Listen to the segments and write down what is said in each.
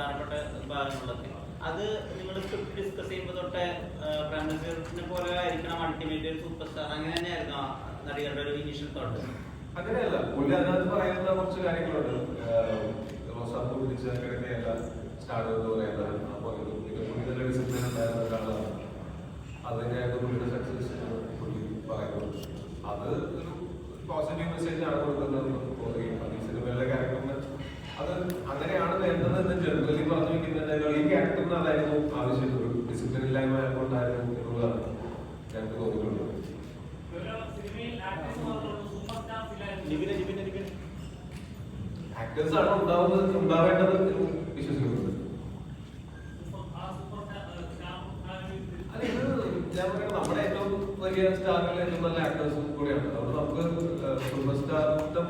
പ്രധാനപ്പെട്ട ഭാഗങ്ങളൊക്കെ. അത് നിങ്ങൾ സ്ക്രിപ്റ്റ് ഡിസ്കസ് ചെയ്യുമ്പോൾ തൊട്ടേ പ്രേംനസീറിനെ പോലെ ആയിരിക്കണം അൾട്ടിമേറ്റ് ഒരു സൂപ്പർ സ്റ്റാർ, അങ്ങനെ തന്നെയായിരുന്നു നടികളുടെ ഒരു ഇനീഷ്യൽ തോട്ട്? അങ്ങനെയല്ല, പുള്ളി അതിനകത്ത് പറയുന്ന കുറച്ച് കാര്യങ്ങളുണ്ട്. റോസാപ്പൂ പിടിച്ച കിടക്കയല്ല സ്റ്റാർട്ട് എന്ന് പറയുന്നത്. അപ്പോൾ പുള്ളി നല്ല ഡിസിപ്ലിൻ ഉണ്ടായിരുന്ന ഒരാളാണ്. അതിനായിരുന്നു പുള്ളിയുടെ സക്സസ് പുള്ളി പറയുന്നത്. അത് ഒരു പോസിറ്റീവ് മെസ്സേജ് ആണ് കൊടുക്കുന്നതെന്ന് തോന്നുകയും ഈ സിനിമയിലെ ക്യാരക്ടറിന് അത് അങ്ങനെയാണ് വേണ്ടതെന്ന് ജനറലി പറഞ്ഞു വെക്കുന്നതിനേക്കാൾ ഈ ക്യാരക്ടറിന് അതായിരുന്നു ആവശ്യം. ഒരു ഡിസിപ്ലിൻ ഇല്ലായ്മ കൊണ്ടായിരുന്നു എന്നുള്ളതാണ് ഞങ്ങൾക്ക് തോന്നിയിട്ടുള്ളത്. ആക്ടേഴ്സ് ആണ് ഉണ്ടാവേണ്ടത് വിശ്വസിക്കുന്നത്. ഞാൻ പറയുന്നത് നമ്മുടെ ഏറ്റവും വലിയ സ്റ്റാറുകൾ ഏറ്റവും നല്ല ആക്ടേഴ്സും കൂടിയാണ്. അതുകൊണ്ട് നമുക്ക് സൂപ്പർ സ്റ്റാറിന്റെ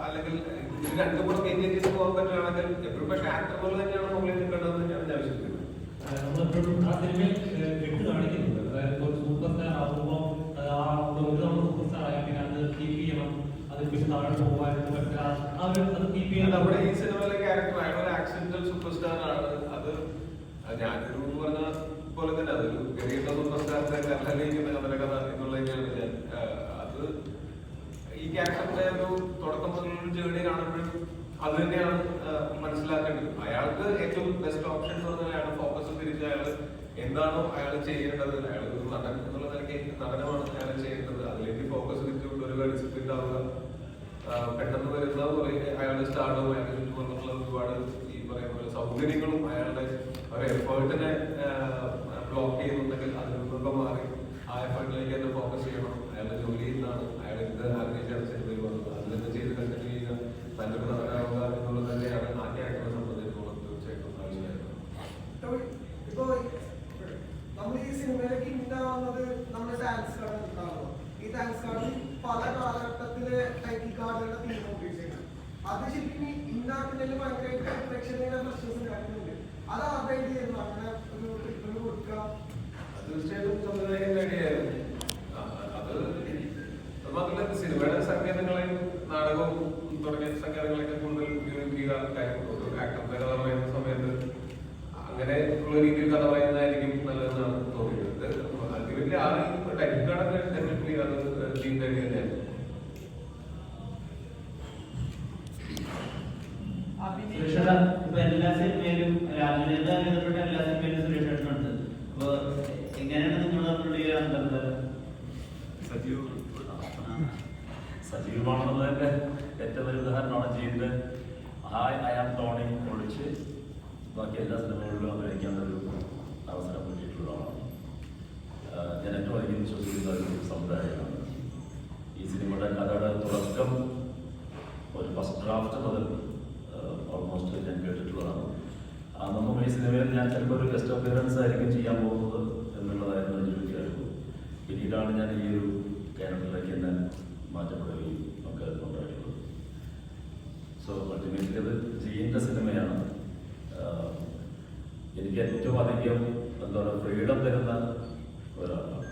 അല്ലെങ്കിൽ ഇത് രണ്ടും കൂടെ മെയിൻറ്റെയിൻ ചെയ്ത് പോകാൻ പറ്റുകയാണെങ്കിൽ എപ്പോഴും പക്ഷേ ആക്ടർ പോലെ തന്നെയാണ് മുകളിൽ നിൽക്കേണ്ടതെന്ന് തന്നെയാണ് ഞാൻ വിശ്വസിക്കുന്നത്. നമ്മളെപ്പോഴും ആ സിനിമയിൽ ഇട്ട് കാണിക്കുന്നുണ്ട്. അതായത് ഒരു സൂപ്പർ സ്റ്റാർ ആകുമ്പോൾ ഒരു തവണ സൂപ്പർ സ്റ്റാർ ആയാൽ പിന്നെ അത് കീപ്പ് ചെയ്യണം, അത് പിന്നെ താഴെ പോകാനായിട്ട് പറ്റില്ല, അത് കീപ്പ് ചെയ്യണം. നമ്മുടെ ഈ സിനിമയിലെ ക്യാരക്ടർ അയാൾ ഒരു ആക്സിഡന്റൽ സൂപ്പർ സ്റ്റാർ ആണ്. അത് ഞാനൊരു പറഞ്ഞ പോലെ തന്നെ അതൊരു ഗരീബ സൂപ്പർ സ്റ്റാറിന്റെ കഥയിലിരിക്കുന്ന കഥ എന്നുള്ളതാണ് ഞാൻ. അത് ഈ ക്യാരക്ടറിന്റെ ഒരു തുടക്കം മുതലുള്ള ജേർണി കാണുമ്പോഴും അത് തന്നെയാണ് മനസ്സിലാക്കേണ്ടത്. അയാൾക്ക് ഏറ്റവും ബെസ്റ്റ് ഓപ്ഷൻ എന്ന് പറഞ്ഞാൽ അയാൾ ഫോക്കസ് തിരിച്ച് അയാൾ എന്താണോ അയാൾ ചെയ്യേണ്ടത്, അയാൾ ഒരു നടൻ എന്നുള്ള നിലയ്ക്ക് നടനമാണ് അയാൾ ചെയ്യേണ്ടത്. അതിലേക്ക് ഫോക്കസ് തിരിച്ചുകൊണ്ട് ഒരുപാട് ഡിസിപ്ലിൻ ആവുക. പെട്ടെന്ന് വരുന്ന പോലെ അയാളുടെ സ്റ്റാർഡും അയാളുടെ ചുറ്റുമുള്ള ഒരുപാട് ഈ പറയുന്ന പോലെ സൗകര്യങ്ങളും അയാളുടെ ഒരു എഫേർട്ടിനെ ബ്ലോക്ക് ചെയ്യുന്നുണ്ടെങ്കിൽ അതിൽ നിന്നൊക്കെ മാറി ആ എഫേർട്ടിലേക്ക് തന്നെ ഫോക്കസ് ചെയ്യണം. അയാളുടെ ജോലിയിൽ നിന്നാണ് അയാൾ എന്ത് ആഗ്രഹിച്ചാണ് സിനിമയിൽ വന്നത്, അതിൽ തന്നെ ചെയ്ത് കണ്ടിന്യൂ ചെയ്യുക, നല്ലൊരു നടനാവുക എന്നുള്ളത് തന്നെയാണ് ആ ക്യാരക്ടറെ സംബന്ധിച്ചിടത്തോളം തീർച്ചയായിട്ടും ആവശ്യമായിട്ടുള്ളത്. ഇപ്പൊ നമ്മൾ ഈ സിനിമയിലേക്ക് ഉണ്ടാവുന്നത് നമ്മുടെ ഡാൻസ് കാർഡ് ഉണ്ടാവുക. ഈ ഡാൻസ് കാർഡിൽ പല കാലഘട്ടത്തിലെ ടൈറ്റിൽ കാർഡുകളുടെ തീം ഉപയോഗിച്ചിട്ടുണ്ട്. അത് ശരിക്കും ഇന്നാട്ടിൽ ഭയങ്കരമായിട്ട് പ്രേക്ഷകരുടെ പ്രശ്നം കാട്ടുന്നുണ്ട്. അത് ആരുടെ ചെയ്യുന്നു അങ്ങനെ ഒരു ട്രിപ്പിന് കൊടുക്കുക? തീർച്ചയായിട്ടും സംവിധായകൻ ഐഡിയയായിരുന്നു. അത് മാത്രമല്ല സിനിമയുടെ സങ്കേതങ്ങളെയും നാടകവും തുടങ്ങിയ സങ്കേതങ്ങളെയൊക്കെ കൂടുതൽ ഉപയോഗിക്കുക. ഒരു ആക്ടറിന്റെ കഥ പറയുന്ന സമയത്ത് അങ്ങനെ ഉള്ള രീതിയിൽ കഥ പറയുന്നതായിരിക്കും നല്ലതെന്നാണ് തോന്നിയത്. അൾട്ടിമേറ്റ്ലി ആ ടൈറ്റിൽ കാർഡൊക്കെ ഡെഫിനറ്റ്ലി അത് ടീം ഐഡിയ തന്നെയായിരുന്നു. ഇപ്പൊ എല്ലാ സിനിമയിലും രാജനീയത ബന്ധപ്പെട്ട എല്ലാ സിനിമയിലും സുരേഷ് ഏട്ടനുണ്ട്. അപ്പൊ എങ്ങനെയാണ് നിങ്ങൾ തമ്മിലുള്ള അന്തർധാര? സജീവമാണെന്നുള്ളതിന്റെ ഏറ്റവും വലിയ ഉദാഹരണമാണ് ജീന്റെ ഹായ് ഐ ആം ടോണി ഒഴിച്ച് ബാക്കി എല്ലാ സിനിമകളിലും അഭിനയിക്കാൻ ഒരു അവസരം കിട്ടിയിട്ടുള്ളതാണ്. ഞാൻ ഏറ്റവും അധികം വിശ്വസിക്കുന്ന ഒരു സമുദായമാണ്. ഈ സിനിമയുടെ കഥയുടെ തുടക്കം ഒരു ഫസ്റ്റ് ഡ്രാഫ്റ്റ് മുതൽ ഓൾമോസ്റ്റ് ഞാൻ കേട്ടിട്ടുള്ളതാണ്. നമ്മൾ ഈ സിനിമയിൽ ഞാൻ ചിലപ്പോൾ ഒരു ഗസ്റ്റ് അപ്പിയറൻസ് ആയിരിക്കും ചെയ്യാൻ പോകുന്നത് എന്നുള്ളതായിരുന്നു എൻ്റെ ഒരു കാര്യം. പിന്നീടാണ് ഞാൻ ഈ ഒരു ക്യാരക്ടറിലേക്ക് തന്നെ മാറ്റപ്പെടുകയും ഒക്കെ ഉണ്ടായിട്ടുള്ളത്. സോ അൾട്ടിമേറ്റ്ലി അത് ജീൻ്റെ സിനിമയാണ്. എനിക്ക് ഏറ്റവും അധികം എന്താ പറയുക ഫ്രീഡം തരുന്ന ഒരാളാണ്.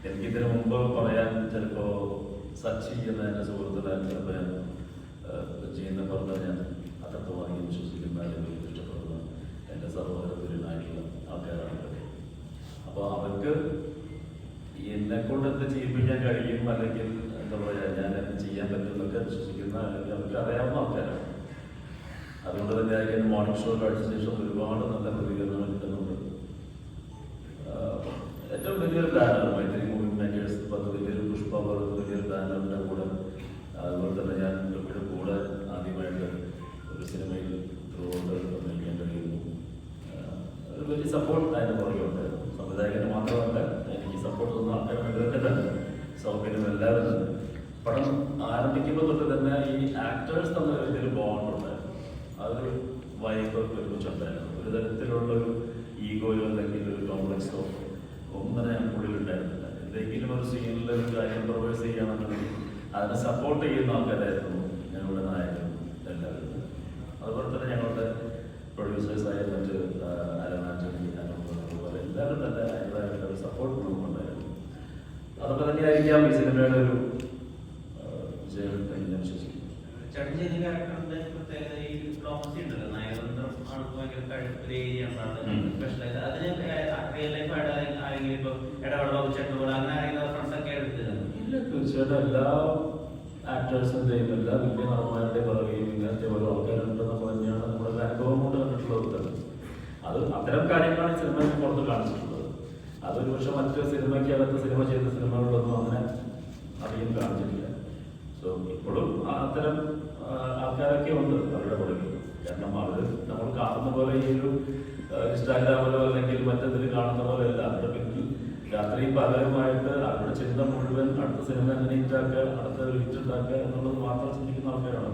എനിക്കിതിനു മുമ്പ് പറയാൻ ചിലപ്പോൾ സച്ചി എന്ന എൻ്റെ സുഹൃത്തിനെ ചിലപ്പോൾ ഞാൻ ജീനെ പറഞ്ഞാൽ ഞാൻ അത്രത്തോളം അധികം വിശ്വസിക്കുന്ന അല്ലെങ്കിൽ ഇഷ്ടപ്പെടുന്ന എൻ്റെ സഹോദരനായിട്ടുള്ള ആൾക്കാരാണ്. അപ്പോൾ അവർക്ക് എന്നെക്കൊണ്ട് എന്ത് ചെയ്യിപ്പിക്കാൻ കഴിയും അല്ലെങ്കിൽ എന്താ പറയുക ഞാൻ എന്ത് ചെയ്യാൻ പറ്റുമെന്നൊക്കെ വിശ്വസിക്കുന്ന അല്ലെങ്കിൽ അവർക്ക് അറിയാവുന്ന ആൾക്കാരാണ്. അതുകൊണ്ട് തന്നെ ആയിരിക്കും മോർണിംഗ് ഷോ കഴിഞ്ഞ ശേഷം ഒരുപാട് നല്ല പ്രതികരണങ്ങൾ കിട്ടുന്നുണ്ട്. ഏറ്റവും വലിയൊരു ബാനർ മൈത്രി മൂവിംഗ് മേക്കേഴ്സ് വലിയൊരു പുഷ്പ വലിയൊരു ബാനറിൻ്റെ കൂടെ അതുപോലെ തന്നെ ഞാൻ ഇവിടെ കൂടെ ആദ്യമായിട്ട് ഒരു സിനിമയിൽ ത്രൂഔട്ട് അഭിനയിക്കാൻ കഴിയുന്നു. ഒരു വലിയ സപ്പോർട്ട് അതിൻ്റെ പുറകെയുണ്ട്. സംവിധായകന് മാത്രമല്ല എനിക്ക് സപ്പോർട്ട് തന്ന ആൾക്കാരും ഇതൊക്കെ തന്നെ സൗകര്യം എല്ലാവരും തന്നെ. പടം ആരംഭിക്കുമ്പോൾ തൊട്ട് തന്നെ ഈ ആക്ടേഴ്സ് തമ്മിൽ വലിയൊരു ബോണ്ടുണ്ടായിരുന്നു. അതൊരു വൈബ് ഒരുമിച്ചുണ്ടായിരുന്നു. ഒരു തരത്തിലുള്ളൊരു ഈഗോയോ അല്ലെങ്കിൽ ഒരു കോംപ്ലക്സോ ഒന്നും ഉള്ളിലുണ്ടായിരുന്നില്ല. എന്തെങ്കിലും ഒരു സീനിൽ ഒരു കാര്യം പ്രൊവൈസ് ചെയ്യുകയാണെന്നുണ്ടെങ്കിൽ അതിനെ സപ്പോർട്ട് ചെയ്യുന്ന ആൾക്കാരായിരുന്നു ഞങ്ങളുടെ നായകരും എല്ലാവരും. അതുപോലെ തന്നെ ഞങ്ങളുടെ പ്രൊഡ്യൂസേഴ്സായ മറ്റ് അലനാറ്റണി അതുപോലെ എല്ലാവരും തന്നെ അതിൻ്റെതായിട്ടുള്ള ഒരു സപ്പോർട്ട് നമുക്കുണ്ടായിരുന്നു. അതൊക്കെ തന്നെയായിരിക്കാം ഈ സിനിമയുടെ ഒരു വിജയം ഞാൻ വിശ്വസിക്കുന്നു. ചടഞ്ചേരി ക്യാരക്ടറിന്റെ പ്രത്യേകത ഈ ഡിപ്ലോമസി ഉണ്ടല്ലോ, നയതന്ത്ര റിയൽ ലൈഫ് ആയിട്ട് ആരെങ്കിലും ഇപ്പൊ ഇടപെടൽ ചേട്ടനോട് അങ്ങനെ ആരെങ്കിലും റെഫറൻസ് ഒക്കെ എടുത്തത്? ഇല്ല, തീർച്ചയായിട്ടും എല്ലാ ആക്ടേഴ്സിന്റെയും എല്ലാ വലിയ നടന്മാരുടെയും പറയുകയും ഇങ്ങനത്തെ ഓരോ ആൾക്കാരുണ്ടെന്ന് പറഞ്ഞാണ് നമ്മുടെ അനുഭവം കൊണ്ട് കണ്ടിട്ടുള്ളത്. അത് അത്തരം കാര്യങ്ങളാണ് ഈ സിനിമയിൽ പുറത്ത് കാണിച്ചിട്ടുള്ളത്. അതൊരു പക്ഷെ മറ്റു സിനിമയ്ക്കകത്ത് സിനിമ ചെയ്ത സിനിമകളിലൊന്നും അങ്ങനെ അധികം കാണിച്ചിട്ടില്ല. സോ ഇപ്പോഴും അത്തരം ആൾക്കാരൊക്കെ ഉണ്ട് അവരുടെ പുറകിൽ. കാരണം അവർ നമ്മൾ കാണുന്ന പോലെ ഈ ഒരു ഇൻസ്റ്റാഗ്രാമിലോ അല്ലെങ്കിൽ മറ്റെന്തിൽ കാണുന്ന പോലെ അല്ല. അവരുടെ പിന്നിൽ രാത്രിയും പകരമായിട്ട് അവരുടെ ചിന്ത മുഴുവൻ അടുത്ത സിനിമ എങ്ങനെ ഹിറ്റാക്കുക, അടുത്ത ഹിറ്റ് ഉണ്ടാക്കുക എന്നുള്ളത് മാത്രം ചിന്തിക്കുന്ന ആൾക്കാരാണ്.